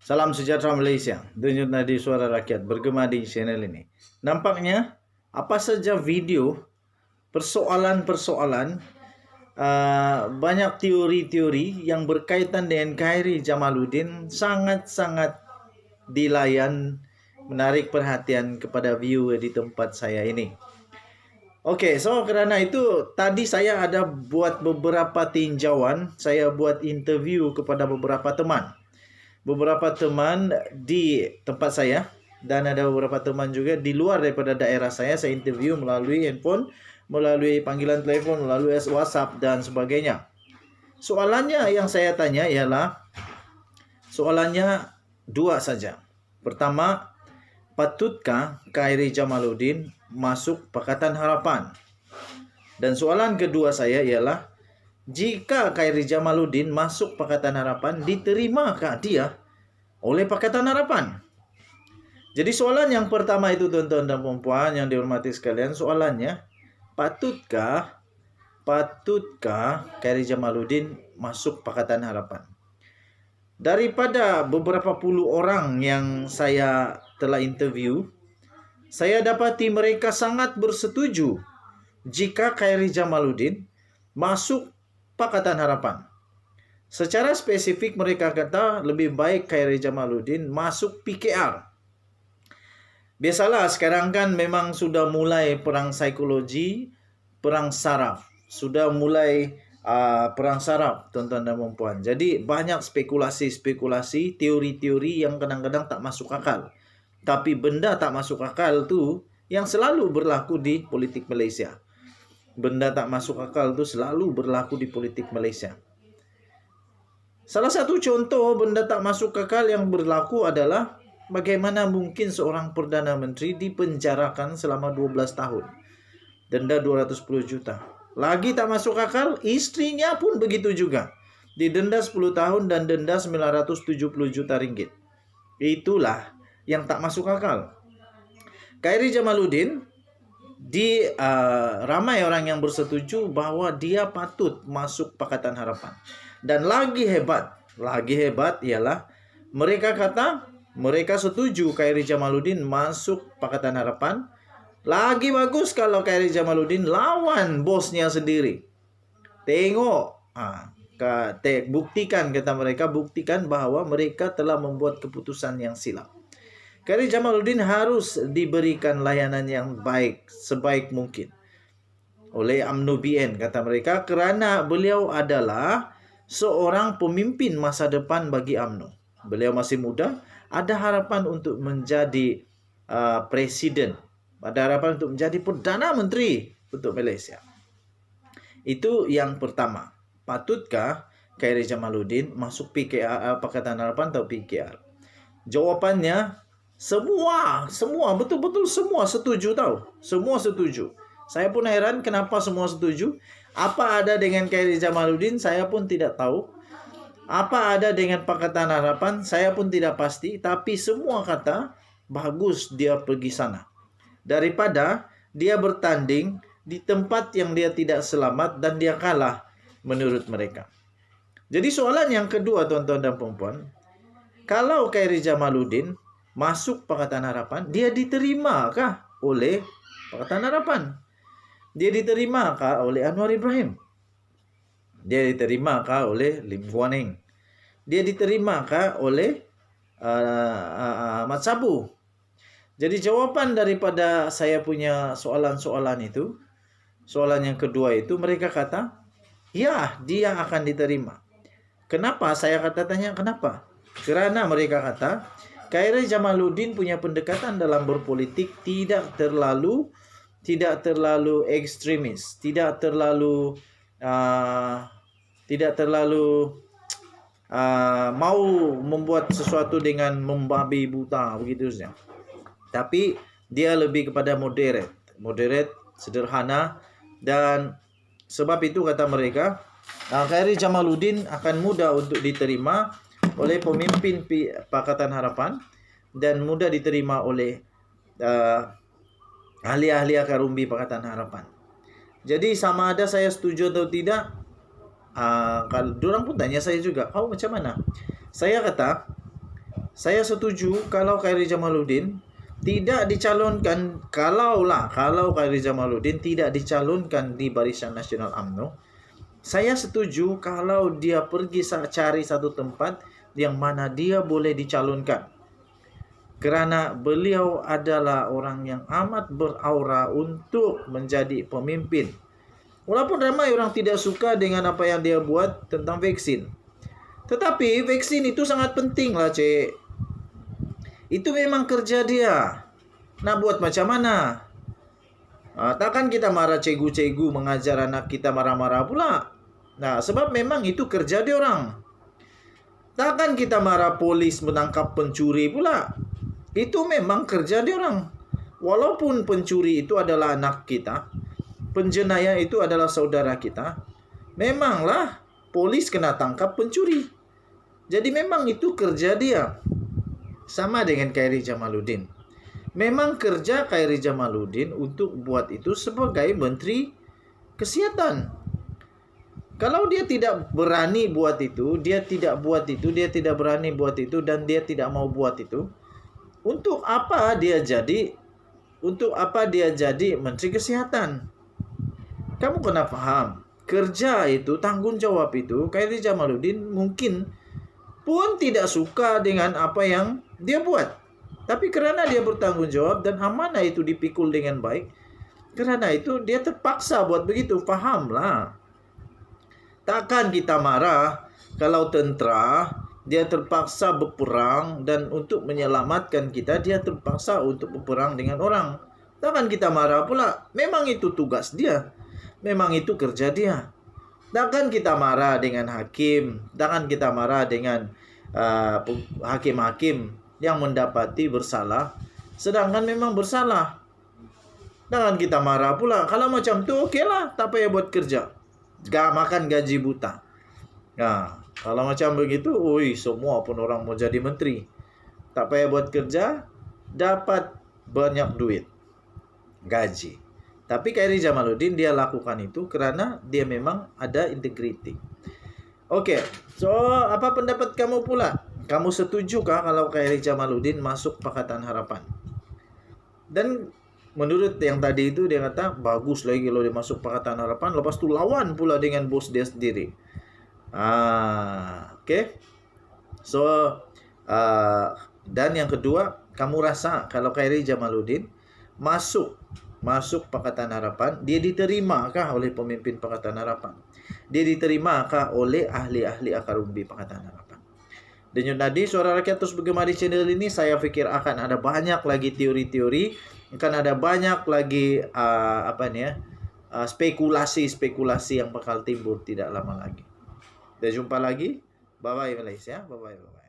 Salam sejahtera Malaysia. Denyut nadi suara rakyat bergema di channel ini. Nampaknya apa saja video persoalan-persoalan banyak teori-teori yang berkaitan dengan Khairy Jamaluddin sangat-sangat dilayan, menarik perhatian kepada viewer di tempat saya ini. Okey, so kerana itu tadi saya ada buat beberapa tinjauan, saya buat interview kepada beberapa teman di tempat saya, dan ada beberapa teman juga di luar daripada daerah saya interview melalui handphone, melalui panggilan telefon, melalui WhatsApp dan sebagainya. Soalannya yang saya tanya ialah soalannya dua saja. Pertama, patutkah Khairy Jamaluddin masuk Pakatan Harapan? Dan soalan kedua saya ialah, jika Khairy Jamaluddin masuk Pakatan Harapan, diterimakah dia oleh Pakatan Harapan? Jadi soalan yang pertama itu, tuan-tuan dan puan-puan yang dihormati sekalian, soalannya, patutkah Khairy Jamaluddin masuk Pakatan Harapan? Daripada beberapa puluh orang yang saya telah interview, saya dapati mereka sangat bersetuju jika Khairy Jamaluddin masuk Pakatan Harapan. Secara spesifik mereka kata lebih baik Khairy Jamaluddin masuk PKR. Biasalah sekarang kan memang sudah mulai perang psikologi, perang saraf. Sudah mulai perang saraf, tuan-tuan dan puan-puan. Jadi banyak spekulasi-spekulasi, teori-teori yang kadang-kadang tak masuk akal. Tapi benda tak masuk akal tu yang selalu berlaku di politik Malaysia. Benda tak masuk akal tu selalu berlaku di politik Malaysia. Salah satu contoh benda tak masuk akal yang berlaku adalah bagaimana mungkin seorang Perdana Menteri dipenjarakan selama 12 tahun. Denda 210 juta. Lagi tak masuk akal, istrinya pun begitu juga. Didenda 10 tahun dan denda 970 juta ringgit. Itulah yang tak masuk akal. Khairy Jamaluddin ramai orang yang bersetuju bahawa dia patut masuk Pakatan Harapan. Dan lagi hebat ialah mereka kata mereka setuju Khairy Jamaluddin masuk Pakatan Harapan. Lagi bagus kalau Khairy Jamaluddin lawan bosnya sendiri. Tengok, buktikan, kata mereka, buktikan bahawa mereka telah membuat keputusan yang silap. Khairy Jamaluddin harus diberikan layanan yang baik, sebaik mungkin oleh UMNO BN, kata mereka, kerana beliau adalah seorang pemimpin masa depan bagi UMNO. Beliau masih muda, ada harapan untuk menjadi presiden, ada harapan untuk menjadi Perdana Menteri untuk Malaysia. Itu yang pertama. Patutkah Khairy Jamaluddin masuk PKR, Pakatan Harapan atau PKR? Jawapannya, semua betul-betul semua setuju tau. Semua setuju. Saya pun heran kenapa semua setuju. Apa ada dengan Khairy Jamaluddin, saya pun tidak tahu. Apa ada dengan Pakatan Harapan, saya pun tidak pasti. Tapi semua kata bagus dia pergi sana, daripada dia bertanding di tempat yang dia tidak selamat dan dia kalah menurut mereka. Jadi soalan yang kedua, tuan-tuan dan puan-puan, kalau Khairy Jamaluddin masuk Pakatan Harapan, dia diterimakah oleh Pakatan Harapan? Dia diterimakah oleh Anwar Ibrahim? Dia diterimakah oleh Lim Guan Eng? Dia diterimakah oleh Mat Sabu? Jadi jawapan daripada saya punya soalan-soalan itu, soalan yang kedua itu, mereka kata, ya, dia akan diterima. Kenapa? Saya tanya kenapa? Kerana mereka kata Khairy Jamaluddin punya pendekatan dalam berpolitik tidak terlalu ekstremis, tidak terlalu mau membuat sesuatu dengan membabi buta begitu saja. Tapi dia lebih kepada moderate, sederhana, dan sebab itu kata mereka Khairy Jamaluddin akan mudah untuk diterima oleh pemimpin Pakatan Harapan dan mudah diterima oleh ahli-ahli akar umbi Pakatan Harapan. Jadi sama ada saya setuju atau tidak, kalau diorang pun tanya saya juga, kau macam mana? Saya kata Saya setuju kalau Khairy Jamaluddin tidak dicalonkan, kalau Khairy Jamaluddin tidak dicalonkan di Barisan Nasional UMNO, saya setuju kalau dia pergi cari satu tempat yang mana dia boleh dicalonkan. Kerana beliau adalah orang yang amat beraura untuk menjadi pemimpin. Walaupun ramai orang tidak suka dengan apa yang dia buat tentang vaksin. Tetapi vaksin itu sangat penting lah, Cik. Itu memang kerja dia. Nak buat macam mana? Takkan kita marah cikgu-cikgu mengajar anak kita marah-marah pula. Nah, sebab memang itu kerja dia orang. Takkan kita marah polis menangkap pencuri pula. Itu memang kerja dia orang. Walaupun pencuri itu adalah anak kita, penjenayah itu adalah saudara kita, memanglah polis kena tangkap pencuri. Jadi memang itu kerja dia. Sama dengan Khairy Jamaluddin. Memang kerja Khairy Jamaluddin untuk buat itu sebagai Menteri Kesehatan. Kalau dia tidak berani buat itu, dia tidak buat itu, dia tidak berani buat itu, dan dia tidak mau buat itu, untuk apa dia jadi Menteri Kesehatan? Kamu kena paham, kerja itu, tanggung jawab itu, Khairy Jamaluddin mungkin pun tidak suka dengan apa yang dia buat. Tapi kerana dia bertanggung jawab dan amanah itu dipikul dengan baik, kerana itu dia terpaksa buat begitu. Fahamlah. Takkan kita marah kalau tentera dia terpaksa berperang, dan untuk menyelamatkan kita dia terpaksa untuk berperang dengan orang. Takkan kita marah pula. Memang itu tugas dia. Memang itu kerja dia. Takkan kita marah dengan hakim. Takkan kita marah dengan hakim-hakim yang mendapati bersalah, sedangkan memang bersalah. Jangan kita marah pula. Kalau macam tu okeylah, tak payah buat kerja. Gak makan gaji buta. Nah, kalau macam begitu, semua pun orang mau jadi menteri. Tak payah buat kerja, dapat banyak duit, gaji. Tapi Khairy Jamaluddin dia lakukan itu kerana dia memang ada integriti. Okey, so apa pendapat kamu pula? Kamu setujukah kalau Khairy Jamaluddin masuk Pakatan Harapan? Dan menurut yang tadi itu dia kata bagus lagi kalau dia masuk Pakatan Harapan, lepas tu lawan pula dengan bos dia sendiri. Okay. So dan yang kedua, kamu rasa kalau Khairy Jamaluddin masuk Pakatan Harapan, dia diterimakah oleh pemimpin Pakatan Harapan? Dia diterimakah oleh ahli-ahli akar umbi Pakatan Harapan? Dan tadi Suara Rakyat terus bergema di channel ini, saya fikir akan ada banyak lagi teori-teori, akan ada banyak lagi spekulasi yang bakal timbul tidak lama lagi. Dan jumpa lagi. Bye-bye Malaysia. Bye-bye.